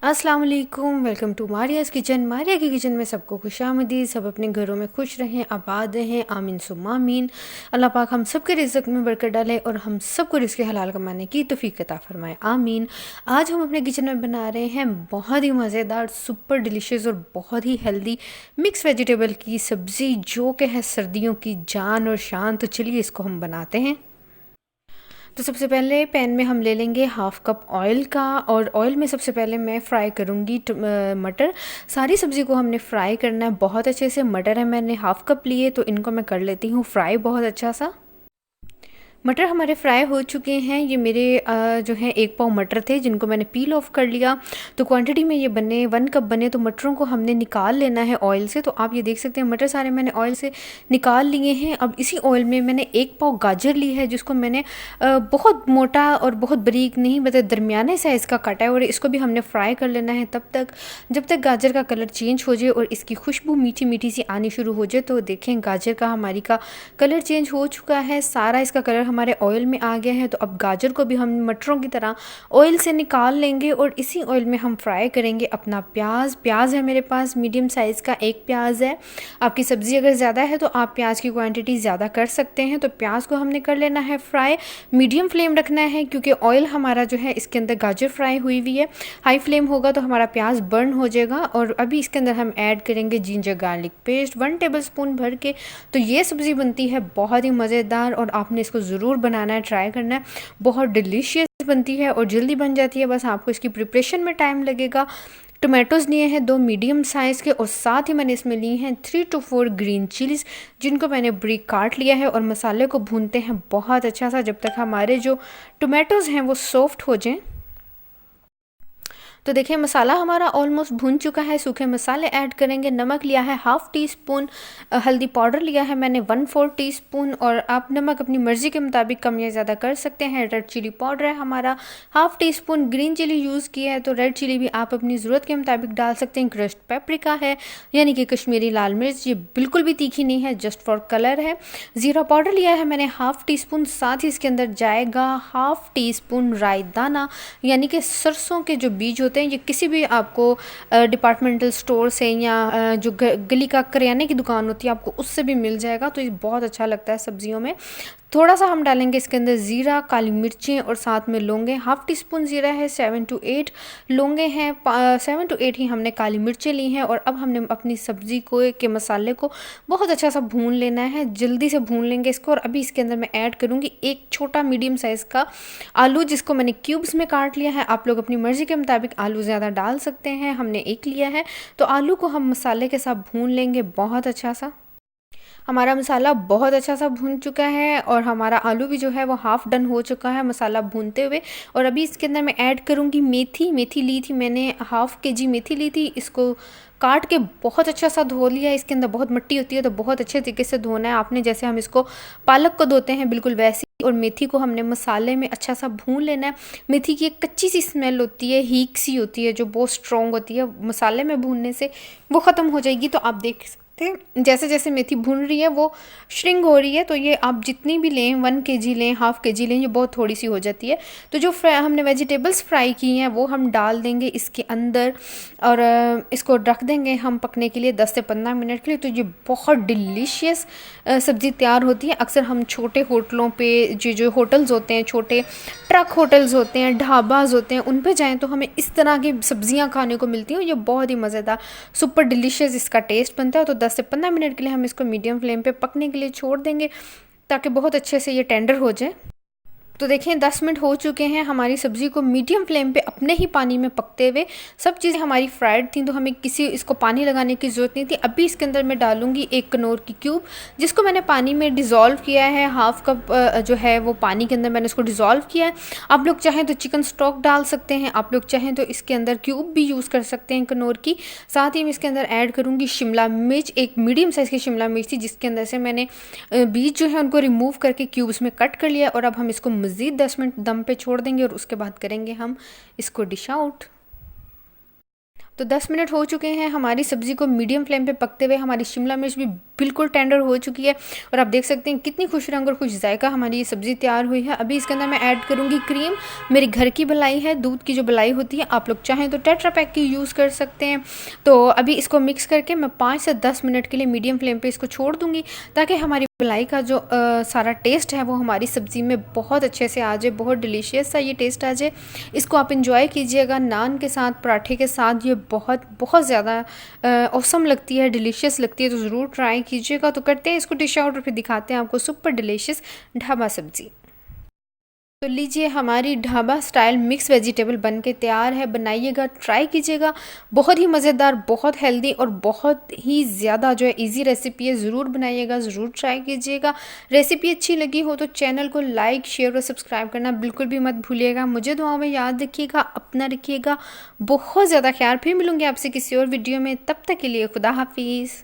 अस्सलाम वालेकुम, welcome to मारियाज़ kitchen. Maria की किचन में सबको खुशामदीद। सब अपने घरों में खुश रहें, आबाद रहें, आमीन सुम्मा आमीन। अल्लाह पाक हम सब के रिज़्क़ में बरकत डाले और हम सबको रिज़्क़ हलाल कमाने की तौफ़ीक अता फ़रमाए, आमीन। आज हम अपने किचन में बना रहे हैं बहुत ही मज़ेदार, सुपर डिलीशियस और बहुत ही हेल्दी मिक्स वेजिटेबल की सब्ज़ी, जो कि है सर्दियों की जान और शान। तो चलिए इसको हम बनाते हैं। तो सबसे पहले पैन में हम ले लेंगे हाफ़ कप ऑयल का, और ऑयल में सबसे पहले मैं फ्राई करूँगी मटर। सारी सब्ज़ी को हमने फ्राई करना है बहुत अच्छे से। मटर है मैंने हाफ़ कप लिए, तो इनको मैं कर लेती हूँ फ्राई बहुत अच्छा सा। मटर हमारे फ्राई हो चुके हैं। ये मेरे जो है 1 पाव मटर थे, जिनको मैंने पील ऑफ कर लिया। तो क्वांटिटी में ये बने 1 कप बने, तो मटरों को हमने निकाल लेना है ऑयल से। तो आप ये देख सकते हैं मटर सारे मैंने ऑयल से निकाल लिए हैं। अब इसी ऑयल में मैंने 1 पाव गाजर ली है, जिसको मैंने बहुत मोटा और बहुत बारीक नहीं, मतलब दरमियाने साइज़ का काटा है, और इसको भी हमने फ्राई कर लेना है तब तक जब तक गाजर का कलर चेंज हो जाए और इसकी खुशबू मीठी मीठी सी आनी शुरू हो जाए। तो देखें गाजर का हमारी का कलर चेंज हो चुका है, सारा इसका कलर हमारे ऑयल में आ गया है। तो अब गाजर को भी हम मटरों की तरह ऑयल से निकाल लेंगे और इसी ऑयल में हम फ्राई करेंगे अपना प्याज है मेरे पास मीडियम साइज़ का 1 प्याज है। आपकी सब्ज़ी अगर ज़्यादा है तो आप प्याज की क्वांटिटी ज़्यादा कर सकते हैं। तो प्याज को हमने कर लेना है फ्राई, मीडियम फ्लेम रखना है, क्योंकि ऑयल हमारा जो है इसके अंदर गाजर फ्राई हुई हुई है। हाई फ्लेम होगा तो हमारा प्याज बर्न हो जाएगा। और अभी इसके अंदर हम ऐड करेंगे ginger garlic paste 1 table spoon भर के। तो ये सब्ज़ी बनती है बहुत ही मज़ेदार, और आपने इसको ज़रूर बनाना है, ट्राई करना है। बहुत डिलीशियस बनती है और जल्दी बन जाती है, बस आपको इसकी प्रिपरेशन में टाइम लगेगा। टोमेटोज़ लिए हैं 2 मीडियम साइज़ के, और साथ ही मैंने इसमें लिए हैं 3 to 4 ग्रीन चिलीज़, जिनको मैंने ब्रिक काट लिया है। और मसाले को भूनते हैं बहुत अच्छा सा जब तक हमारे जो टोमेटोज़ हैं वो सॉफ्ट हो जाएं। तो देखिए मसाला हमारा ऑलमोस्ट भुन चुका है। सूखे मसाले ऐड करेंगे। नमक लिया है हाफ़ टी स्पून, हल्दी पाउडर लिया है मैंने 1/4 टीस्पून, और आप नमक अपनी मर्ज़ी के मुताबिक कम या ज़्यादा कर सकते हैं। रेड चिली पाउडर है हमारा half teaspoon. Green chilli use किया है तो रेड चिली भी आप अपनी ज़रूरत के मुताबिक डाल सकते हैं। क्रश्ड पेपरिका है, यानी कि कश्मीरी लाल मिर्च, ये बिल्कुल भी तीखी नहीं है, जस्ट फॉर कलर है। ज़ीरा पाउडर लिया है मैंने हाफ़ टी स्पून। साथ ही इसके अंदर जाएगा हाफ़ टी स्पून राई दाना, यानी कि सरसों के जो बीज होते हैं। ये किसी भी आपको डिपार्टमेंटल स्टोर से या जो गली का करियाने की दुकान होती है आपको उससे भी मिल जाएगा। तो ये बहुत अच्छा लगता है सब्जियों में। थोड़ा सा हम डालेंगे इसके अंदर ज़ीरा, काली मिर्चें और साथ में लौंगे। हाफ़ टी स्पून ज़ीरा है, 7 to 8 लौंगे हैं, 7 to 8 ही हमने काली मिर्चें ली हैं। और अब हमने अपनी सब्ज़ी को के मसाले को बहुत अच्छा सा भून लेना है, जल्दी से भून लेंगे इसको। और अभी इसके अंदर मैं ऐड करूँगी 1 छोटा मीडियम साइज़ का आलू, जिसको मैंने क्यूब्स में काट लिया है। आप लोग अपनी मर्ज़ी के मुताबिक आलू ज़्यादा डाल सकते हैं, हमने 1 लिया है। तो आलू को हम मसाले के साथ भून लेंगे बहुत अच्छा सा। हमारा मसाला बहुत अच्छा सा भून चुका है और हमारा आलू भी जो है वो हाफ़ डन हो चुका है मसाला भूनते हुए। और अभी इसके अंदर मैं ऐड करूँगी मेथी ली थी मैंने, हाफ़ केजी मेथी ली थी। इसको काट के बहुत अच्छा सा धो लिया। इसके अंदर बहुत मिट्टी होती है तो बहुत अच्छे तरीके से धोना है आपने, जैसे हम इसको पालक को धोते हैं बिल्कुल वैसे ही। और मेथी को हमने मसाले में अच्छा सा भून लेना है। मेथी की एक कच्ची सी स्मेल होती है, हीक सी होती है, जो बहुत स्ट्रॉन्ग होती है, मसाले में भूनने से वो ख़त्म हो जाएगी। तो आप देख सकते हैं जैसे जैसे मेथी भून रही है वो श्रिंक हो रही है। तो ये आप जितनी भी लें, 1 केजी लें, हाफ़ केजी लें, ये बहुत थोड़ी सी हो जाती है। तो जो हमने वेजिटेबल्स फ्राई की हैं वो हम डाल देंगे इसके अंदर, और इसको रख देंगे हम पकने के लिए 10 से 15 मिनट के लिए। तो ये बहुत डिलीशियस सब्ज़ी तैयार होती है। अक्सर हम छोटे होटलों पे, जो होटल्स होते हैं, छोटे ट्रक होटल्स होते हैं, ढाबाज होते हैं, उन पे जाएं तो हमें इस तरह की सब्ज़ियां खाने को मिलती हैं। ये बहुत ही मज़ेदार, सुपर डिलीशियस इसका टेस्ट बनता है। तो 10 से 15 मिनट के लिए हम इसको मीडियम फ्लेम पे पकने के लिए छोड़ देंगे, ताकि बहुत अच्छे से ये टेंडर हो जाए। तो देखें 10 मिनट हो चुके हैं हमारी सब्ज़ी को मीडियम फ्लेम पे अपने ही पानी में पकते हुए। सब चीज़ें हमारी फ्राइड थी तो हमें किसी इसको पानी लगाने की ज़रूरत नहीं थी। अभी इसके अंदर मैं डालूंगी 1 कनौर की क्यूब, जिसको मैंने पानी में डिज़ोल्व किया है। हाफ़ कप जो है वो पानी के अंदर मैंने इसको डिज़ोल्व किया है। आप लोग चाहें तो चिकन स्टॉक डाल सकते हैं, आप लोग चाहें तो इसके अंदर क्यूब भी यूज़ कर सकते हैं कनौर की। साथ ही मैं इसके अंदर ऐड करूँगी शिमला मिर्च, एक मीडियम साइज़ की शिमला मिर्च थी, जिसके अंदर से मैंने बीज जो है उनको रिमूव करके क्यूब्स में कट कर लिया। और अब हम इसको मज़ीद 10 मिनट दम पे छोड़ देंगे और उसके बाद करेंगे हम इसको डिश आउट। तो 10 मिनट हो चुके हैं हमारी सब्ज़ी को मीडियम फ्लेम पे पकते हुए। हमारी शिमला मिर्च भी बिल्कुल टेंडर हो चुकी है और आप देख सकते हैं कितनी खुश रंग और खुश जायका हमारी ये सब्ज़ी तैयार हुई है। अभी इसके अंदर मैं ऐड करूँगी क्रीम। मेरी घर की मलाई है, दूध की जो मलाई होती है, आप लोग चाहें तो टेट्रा पैक की यूज़ कर सकते हैं। तो अभी इसको मिक्स करके मैं 5 से 10 मिनट के लिए मीडियम फ्लेम पे इसको छोड़ दूँगी, ताकि हमारी मलाई का जो सारा टेस्ट है वो हमारी सब्ज़ी में बहुत अच्छे से आ जाए, बहुत डिलीशियस सा ये टेस्ट आ जाए। इसको आप इंजॉय कीजिएगा नान के साथ, पराठे के साथ। ये बहुत बहुत ज़्यादा ऑसम लगती है, डिलीशियस लगती है, तो ज़रूर ट्राई कीजिएगा। तो करते हैं इसको डिश आउट और फिर दिखाते हैं आपको सुपर डिलीशियस ढाबा सब्ज़ी। तो लीजिए, हमारी ढाबा स्टाइल मिक्स वेजिटेबल बन के तैयार है। बनाइएगा, ट्राई कीजिएगा। बहुत ही मज़ेदार, बहुत हेल्दी और बहुत ही ज़्यादा जो है इजी रेसिपी है। ज़रूर बनाइएगा, ज़रूर ट्राई कीजिएगा। रेसिपी अच्छी लगी हो तो चैनल को लाइक, शेयर और सब्सक्राइब करना बिल्कुल भी मत भूलिएगा। मुझे दुआओं में याद रखिएगा, अपना रखिएगा बहुत ज़्यादा ख्याल। फिर मिलूँगी आपसे किसी और वीडियो में, तब तक के लिए खुदा हाफिज़।